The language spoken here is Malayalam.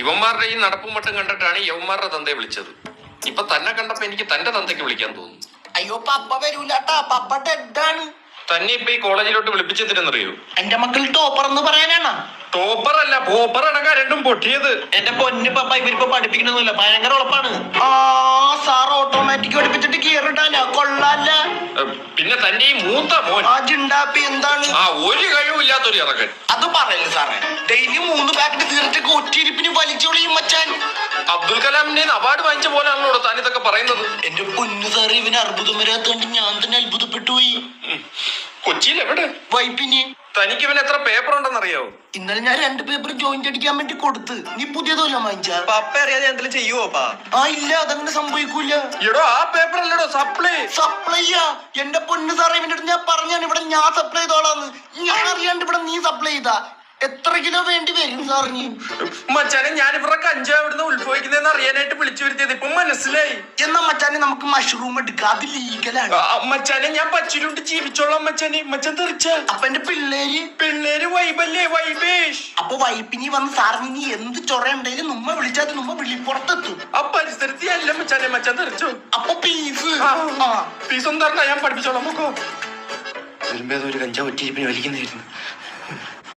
ഇവന്മാരുടെ ഈ നടപ്പും മട്ടും കണ്ടിട്ടാണ് യവന്മാരുടെ തന്തയെ വിളിച്ചത്. ഇപ്പൊ തന്നെ കണ്ടപ്പോ എനിക്ക് തന്റെ തന്തയ്ക്ക് വിളിക്കാൻ തോന്നുന്നു. അയ്യോ പപ്പ വരൂലാട്ടാ, പപ്പ ഡെഡാണ്. തന്നെ ഇപ്പൊ ഈ കോളേജിലോട്ട് വിളിപ്പിച്ചെന്തിനെന്നറിയോ? എന്റെ മക്കൾ ടോപ്പർ എന്ന് പറയാനാണ്. ടോപ്പർ അല്ല, പോപ്പർ അടക്കം രണ്ടും പൊട്ടിയത്. എന്റെ പൊന്ന് പപ്പ ഇവരിപ്പോ പഠിപ്പിക്കണമെന്നില്ല, ഭയങ്കര ഉറപ്പാണ്. ആ സാർ ഓട്ടോമാറ്റിക് പഠിപ്പിച്ചിട്ട് ഗിയർ ഇടാനാ, കൊള്ളാല്ല. പിന്നെ തന്റെ ഈ മൂത്ത മോൻ ആ ജിണ്ടാപ്പി എന്താണ്? ആ ഒരു കഴിവില്ലാത്തൊരു ഇറക്കൻ. അത് പറയല്ലേ സാറേ, ഡെയിലി 3 പാക്കറ്റ് തീർച്ചയൊക്കെ ഒറ്റിരിപ്പിന് വലിച്ചൊളിയും മച്ചാൻ. അബ്ദുൽ കലാമിന്റെ അവാർഡ് വാങ്ങിച്ച പോലെയാണല്ലോ താൻ ഇതൊക്കെ പറയുന്നത്. എന്റെ പൊന്നു സാറേ, ഇവന് അർബുദം വരാത്തോണ്ട് ഞാൻ തന്നെ അത്ഭുതപ്പെട്ടു പോയി. കൊച്ചിയിൽ എവിടെ? വൈപ്പിന്. തനിക്ക് ഇവന് എത്ര പേപ്പർ ഉണ്ടെന്നറിയാവോ? ഇന്നലെ ഞാൻ 2 പേപ്പർ ജോയിന്റ് അടിക്കാൻ വേണ്ടി കൊടുത്ത്. നീ പുതിയതല്ല വാങ്ങിച്ച? പപ്പ അറിയാതെ എന്തെങ്കിലും ചെയ്യുവോപ്പാ? ആ ഇല്ല, അതങ്ങനെ സംഭവിക്കൂല. എടോ ആ പേപ്പർ അല്ലടോ സപ്ലൈ. സപ്ലൈയാ? എന്റെ പൊന്നു സാറേ, ഇവന്റെ അടുത്ത് ഞാൻ പറഞ്ഞാണ് ഇവിടെ ഞാൻ സപ്ലൈ ചെയ്തോളാന്ന്. ഞാൻ അറിയാണ്ട് ഇവിടെ നീ സപ്ലൈ ചെയ്താ എത്ര കിലോ വേണ്ടി വരും സാറിന്? മച്ചാനെ ഞാൻ ഇവരുടെ കഞ്ചാവ് ഇവിടുന്ന് ഉത്ഭവിക്കുന്നതെന്ന് അറിയാനായിട്ട് വിളിച്ചു വരുത്തിയത് ഇപ്പൊ മനസ്സിലായി. എന്നാ മച്ചാനെ നമുക്ക് മഷ്റൂം എടുക്കാം, അത് ലീഗലാണ്. മച്ചാനെ ഞാൻ പച്ചിലുണ്ട് ജീവിച്ചോളാം മച്ചാനെ. മച്ചാൻ തെറിച്ച അപ്പൊ എന്റെ പിള്ളേര് വൈബല്ലേ, വൈബേഷ്. അപ്പൊ വൈപ്പിനി വന്ന് സാറിന് ഇനി എന്ത് ചൊറയുണ്ടെങ്കിലും നമ്മ വിളിച്ചാൽ നമ്മ വിളിപ്പുറത്തെത്തും. ആ പരിസരത്തി അല്ല മച്ചാനെ, മച്ചാൻ തെറിച്ചോ. അപ്പൊ പീസ് ഒന്നും തരണ്ട, ഞാൻ പഠിപ്പിച്ചോളാം. നോക്കോ ഒരു കഞ്ചാവ് ഒറ്റിരിപ്പിന് വലിക്കുന്നതായിരുന്നു.